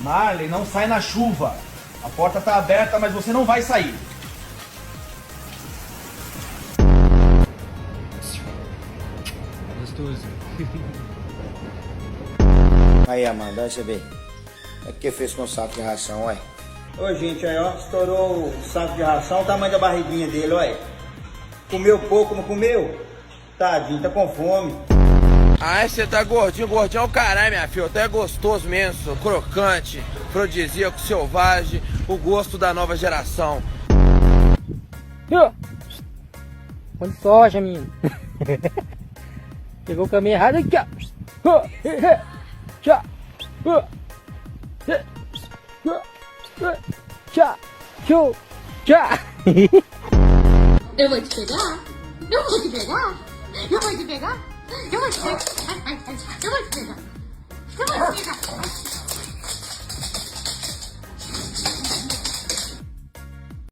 Marley, não sai na chuva. A porta tá aberta, mas você não vai sair. Gostoso. Aí, Amanda, olha você ver. É que fez com o saco de ração, ué. Ô, gente, aí, ó, estourou o saco de ração, o tamanho da barriguinha dele, ué. Comeu pouco, não comeu? Tadinho, tá com fome. Ai, você tá gordinho, gordinho é o caralho, minha filha. Até é gostoso mesmo, crocante, afrodisíaco, selvagem, o gosto da nova geração. Quando soja, menino. Pegou o caminho errado aqui, ó. Tchau. Tchau. Eu vou te pegar. Eu vou te pegar. Eu vou te pegar. Eu vou te pegar. Eu vou te pegar. Eu vou te pegar.